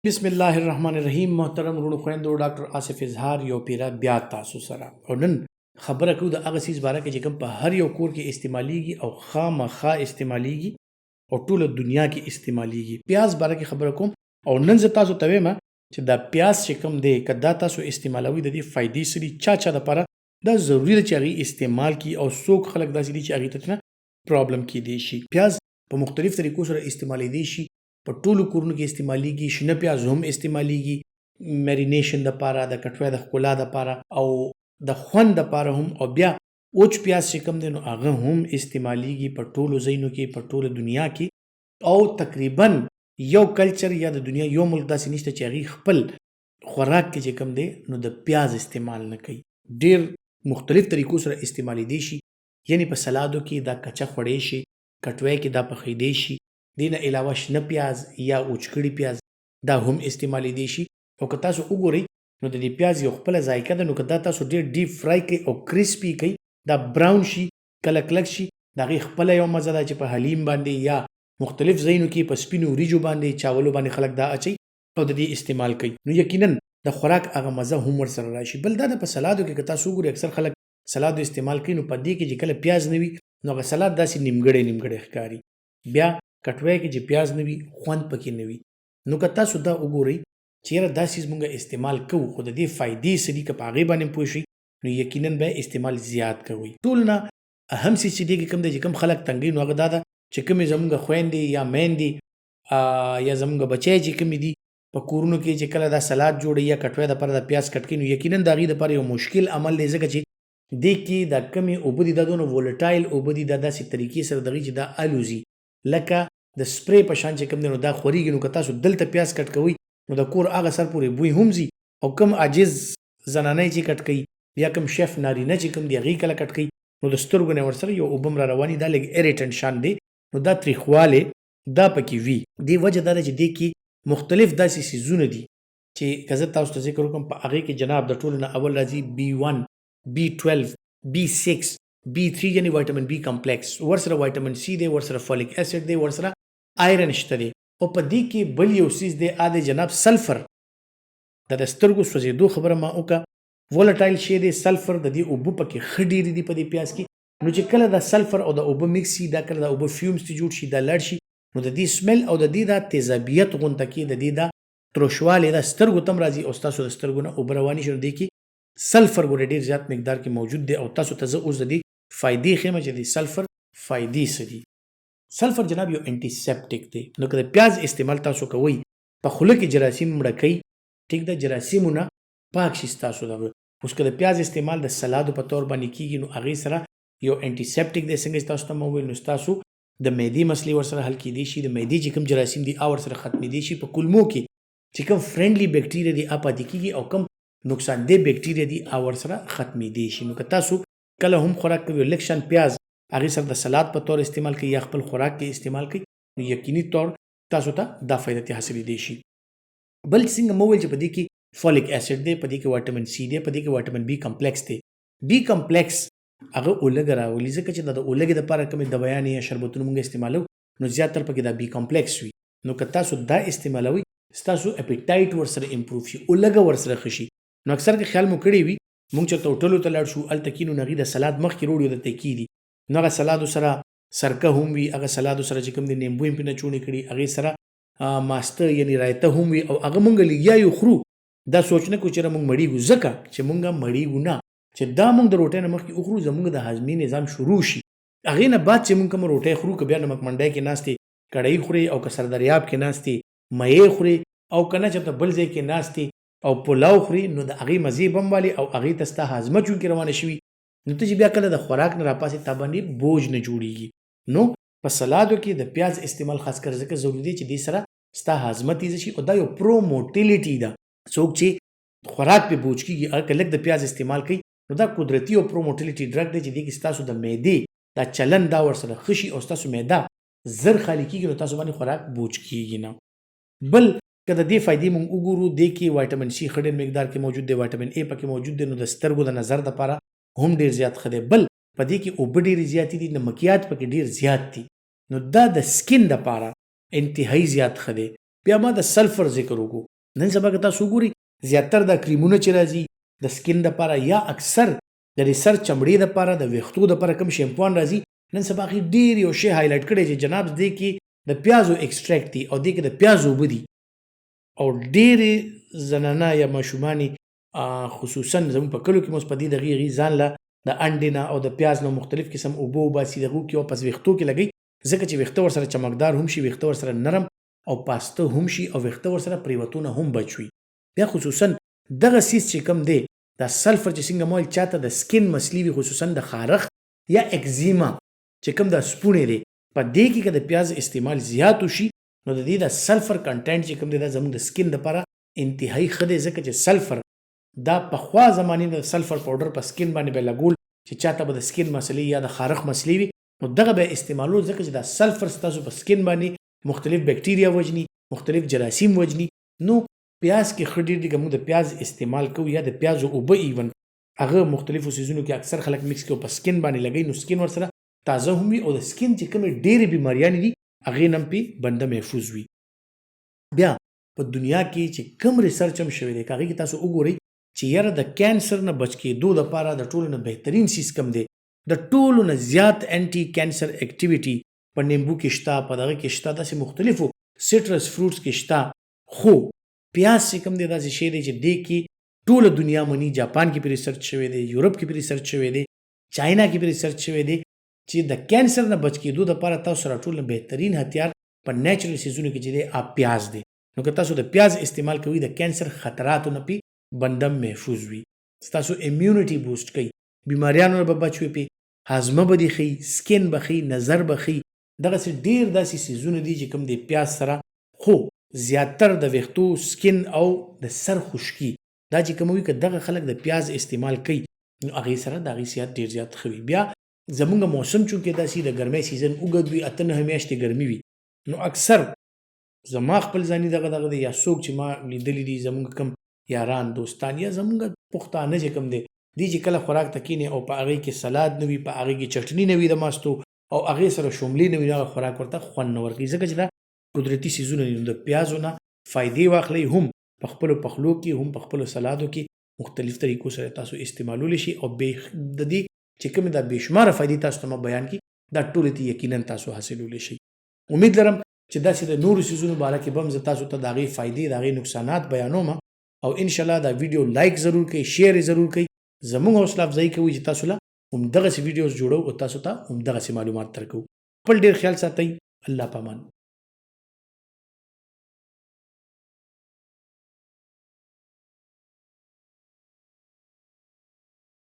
बिस्मिल्लाहिर्रहमानिर्रहीम मोहतरम रुणु خويندو ډاکټر آصف اظهار یو پیرا بیا تاسو سره او نن خبره کوو د هغه سیس باره کې چې کوم په هر یو کور کې استعمالیږي او خامخا استعمالیږي او ټوله دنیا کې استعمالیږي پیاز باره کې خبره کوم او نن زه تاسو ته وایم چې دا پیاز چې کوم دی کدا تاسو استعمالوي د دې فائدې سری چا لپاره دا ضروری دی چې هغه استعمال کی او څوک خلک داسې دي چې هغه ته پرابلم کې دی شي پیاز په مختلف طریقو سره استعمالي دي شي په ټولو کورونو کې استعمالیږي شنه پیاز هم استعمالیږي میرینیشن د پاره د کټوي د ښکلا د پاره او د خوند د پاره هم او بیا اوچ پیاز چې کوم دی نو هغه هم استعمالیږي په ټولو ځایونو کې په ټوله دنیا کې او تقریبا یو کلچر یا د دنیا یو ملک داسې نشته چې هغه خپل خوراک کې چې کوم دی نو د پیاز استعمال نه کوي ډیر مختلف طریقو سره استعمالي دي شي یعنی په سلادو کې دا کچا خوړې شي کټوي کې دا پخې دي شي دینه علاوه شنه پیاز یا اوچکړی پیاز دا هم استعمالي دي شي او که تاسو وګورئ نو د دې پیاز یو خپل ذایقه ده نو که دا تاسو ډیر ډیپ فرای کوي او کریسپي کوي دا براون شي کله کلک شي دا غي خپل یو مزه ده چې په حلیم باندې یا مختلف ځایونو کې په سپینو ریجو باندې چاولو باندې خلک دا اچي او د دې استعمال کوي نو یقینا د خوراک هغه مزه هم ور سره راشي بل دا په سلادو کې که تاسو وګورئ اکثر خلک سلاد استعمال کوي نو په دې کې چې کله پیاز نه وي نو هغه سلاد داسې نیمګړی ښکاري بیا کټوي کې چې پیاز نه وي خوند پکې نه وي نو که تاسو دا وګورئ چیرې دا سیس مونږه استعمال کوو خو د دې فائدې سړي که په هغې باندې پوه شئ نو یقینا به استعمال زیات کوئ ټول نه اهم سیس چې دی کې کوم دی چې کوم خلک تنګي نو هغه دا ده چې کومې زمونږ خویندې یا میندې یا زمونږ بچی چې کومې دي په کورونو کې چې کله دا سلاد جوړوي یا کټوي دپاره د پیاز کټ کوي نو یقینا د هغې دپاره یو مشکل عمل دی ځکه چې دې کې دا کمې اوبه دي دا دونه وولټایل اوبه دي دا داسې طریقې سره دغې چې دا الوزي لکه د سپری په شان چې کوم دی نو دا خوريږي نو که تاسو دلته پیاز کټ کوئ نو د کور هغه سر پورې بوی هم ځي او کم عاجز زنانه چې کټ کوي یا کم شیف نارینه چې کوم دی هغې کله کټ کوي نو د سترګو نه ورسره یو اوبه هم را رواني دا لږ ایریټنټ شان دی نو دا تریخوالی دا پکې وي دې وجه دا ده چې دې کې مختلف داسې څیزونه دي چې که زه تاسو ته ذکر وکړم په هغې کې جناب د ټولو نه اول راځي B1 B12 B6 B3 یعنی وایټامین بی کمپلیکس ورسره وایټامین سی دی ورسره فولیک اسید دی ورسره آیرن شته دی او په دې کې بل یو سیز دی د جناب سلفر د سترګو سوځېدو خبره ما وکړه وولټایل شی دی سلفر د دې اوبه پکې ښه ډېرې دي په دې پیاز کې نو چې کله دا سلفر او د اوبه مکس شي دا کله د اوبه فیومز ته جوړ شي دا لړ شي نو د دې سمیل او د دې دا تیزابیت غونته کې د دې دا ترشوالی دا سترګو تم راځي او ستاسو د سترګو نه اوبه روانې شي نو دې کې سلفر ګوره ډېر زیات مقدار کې موجود دی او تاسو ته زه اوس د دې فائدې ښیم چې د سلفر فائدې څه دي سلفر جناب یو انټي سیپټیک دی نو که د پیاز استعمال تاسو کوئ په خوله کې جراثیم مړه کوي ټیک ده جراثیمونه پاک شي ستاسو دغه اوس که د پیاز استعمال د سلادو په طور باندې کیږي نو هغې سره یو انټي سیپټیک دی څنګه چې تاسو ته ما وویل نو ستاسو د معدې مسلې ورسره حل کیدی شي د معدې چې کوم جراثیم دي هغه ورسره ختمېدی شي په کولمو کې چې کوم فرینډلي بیکټیریا دي هغه پاتې کیږي او کوم نقصان دہ بیکټیریا دي هغه ورسره ختمېدی شي نو که تاسو کله هم خوراک کوي لږ شان پیاز هغې سره د سلاد په طور استعمال کوي یا خپل خوراک کې استعمال کوي نو یقیني طور تاسو ته دا فایده ترې حاصلېدی شي بل څنګه مو وویل چې په دې کې فولیک اسید دی په دې کې وایټامین سی دی په دې کې وایټامین بی کمپلیکس دی بی کمپلیکس هغه اولګه راولي ځکه چې د اولګې دپاره کومې دوايانې یا شربتونه موږ استعمالو نو زیاتر پکې دا بی کمپلیکس وي نو که تاسو دا استعمالوي ستاسو اپیټایټ ورسره امپروف شي اولګه ورسره ښه شي نو اکثر کې خیال مو کړی وي مونږ چېرته هوټلو ته لاړ شو هلته کینو نو هغې د سلاد مخکې روړي درته کېږدي نو هغه سلادو سره سرکه هم وي هغه سلادو سره چې کوم دی نیمبو یې پرې نه چونې کړي هغې سره ماسته یعنې رایته هم وي او هغه مونږ لګیا یو خورو دا سوچ نه کوو چېرې مونږ مړېږو ځکه چې مونږ مړېږو نه چې دا مونږ د روټۍ نه مخکې وخورو زمونږ د هاضمې نظام شروع شي هغې نه بعد چې مونږ کومه روټۍ خورو که بیا نمک منډی کې ناستې کړۍ خورې او که سردریاب کې ناستې میې خورې او که نه چېرته بل ځای کې ناستې او پلاو خوري نو د هغې مزې بم والي او هغې ته ستا هاضمه چونکې روانه شوي نو ته چې بیا کله د خوراک نه راپاسې تا باندې بوج نه جوړېږي نو په سلادو کې د پیاز استعمال خاص کر ځکه ضروري دی چې دې سره ستا هاضمه تیزه شي او دا یو پروموټیلیټي ده څوک چې خوراک پې بوج کېږي هغه که لږ د پیاز استعمال کوي نو دا قدرتي او پروموټیلیټي ډرګ دی چې دې کې ستاسو د معدې دا چلن دا ورسره ښه شي او ستاسو معده زر خالي کېږي نو تاسو باندې خوراک بوج کېږي نه بل که د دې فایدې مونږ وګورو دې کې وایټامین سی ښه ډېر مقدار کې موجود دی وایټامین اے پکې موجود دی نو د سترګو د نظر دپاره هم ډېر زیات ښه دی بل په دې کې اوبه ډېرې زیاتې دي نمکیات پکې ډېر زیات دي نو دا د سکین دپاره انتهایی زیات ښه دی بیا ما د سلفر ذکر وکړو نن سبا که تاسو ګورئ زیاتر دا کریمونه چې راځي د سکین دپاره یا اکثر د سر چمړې دپاره د ویښتو دپاره کوم شیمپوان راځي نن سبا هغې ډېر یو شی هایلایټ کړی چې جناب دې کې د پیازو ایکسټریکټ دي او دې کې د پیازو اوبه دي او ډېرې زنانه یا ماشومانې خصوصا زموږ په کلو کې مو په دې د هغې ځان له د انډې نه او د پیاز نه مختلف قسم اوبه وباسي د هغو کې واپس ویښتو کې لګوي ځکه چې ویښته ورسره چمکدار هم شي ویښته ورسره نرم او پاسته هم شي او ویښته ورسره پریوتونه هم بچ وي بیا خصوصا دغه سیز چې کوم دی دا سلفر چې څنګه مویل چاته د سکین مسلې وي خصوصا د خارښ یا اکزیما چې کوم دا سپونې دی په دې کې که د پیاز استعمال زیات وشي نو د دې د سلفر کنټینټ چې کوم دی دا زموږ د سکین لپاره انتهایی ښه دی ځکه چې سلفر دا پخوا زمانې د سلفر پاوډر په سکین باندې به لګول چې چاته به د سکین مسلې یا د خارښ مسلې وي نو دغه به استعمالول ځکه چې دا سلفر ستاسو په سکین باندې مختلف بکټیریا وجني مختلف جراثیم وجني نو پیاز کې ښه ډېر دي که موږ د پیاز استعمال کوو یا د پیازو اوبه ایون هغه مختلفو څیزونو کې اکثر خلک مکس کوي په سکین باندې لګوي نو سکین ورسره تازه هم وي او د سکین چې کومې ډېرې بیماریانې دي هغې نه هم پې بنده محفوظ وي بیا په دنیا کې چې کوم ریسرچ هم شوی دی که هغې کې تاسو وګورئ چې یاره د کینسر نه بچ کېدو دپاره د ټولو نه بهترین څیز کوم دی د ټولو نه زیات انټي کینسر اکټیویټي په نیمبو کې شته په دغه کې شته داسې مختلفو سټرس فروټس کې شته خو پیاز چې کوم دی داسې شی دی چې دې کې ټوله دنیا مني جاپان کې پې ریسرچ شوی دی یورپ کې پې ریسرچ شوی دی چاینا کې پې ریسرچ شوی دی چې د کینسر نه بچ کېدو دپاره تاسو سره ټول نه بهترین هتیار په نیچرل څیزونو کې چې دی پیاز دی نو که تاسو د پیاز استعمال کوئ د کینسر خطراتو نه پې بنده محفوظ وي ستاسو امیونټي بوسټ کوي بیماریانو نه به بچ وي پې هاضمه به دې ښي سکین به ښي نظر به ښي دغسې ډېر داسې څیزونه دي چې کوم د پیاز سره خو زیاتر د ویښتو سکین او د سر خشکي دا چې کوم وي که دغه خلک د پیاز استعمال کوي نو هغې سره د هغې صحت ډېر زیات ښه وي بیا زمونږ موسم چونکې داسې د ګرمۍ سیزن اوږد وي 8-9 میاشتې ګرمي وي نو اکثر زما خپل ځاني دغه دی یا څوک چې ما لیدلی دي زمونږ کم یاران دوستان یا زمونږ پښتانه چې کوم دی دی چې کله خوراک ته کښېني او په هغې کې سلاد نه وي په هغې کې چټني نه وي د ماستو او هغې سره شوملې نه وي هغه خوراک ورته خوند نه ورکوي ځکه چې دا قدرتي څیزونه دي نو د پیازو نه فایدې واخلئ هم په خپلو پخلو کې هم په خپلو سلادو کې مختلف طریقو سره تاسو استعمالولی شي او د دې چې کومې دا بېشماره فایدې تاسو ته ما بیان کړي دا ټولې ته یقینا تاسو حاصلولی شئ امید لرم چې داسې د نورو څیزونو باره کې به هم زه تاسو ته د هغې فایدې د هغې نقصانات بیانوم او انشاءالله دا ویډیو لایک ضرور کوئ شیر یې ضرور کوئ زموږ حوصله افزایي کوي چې تاسو له همدغسې ویډیوز جوړو او تاسو ته همدغسې معلومات درکوو خپل ډېر خیال ساتئ الله پامان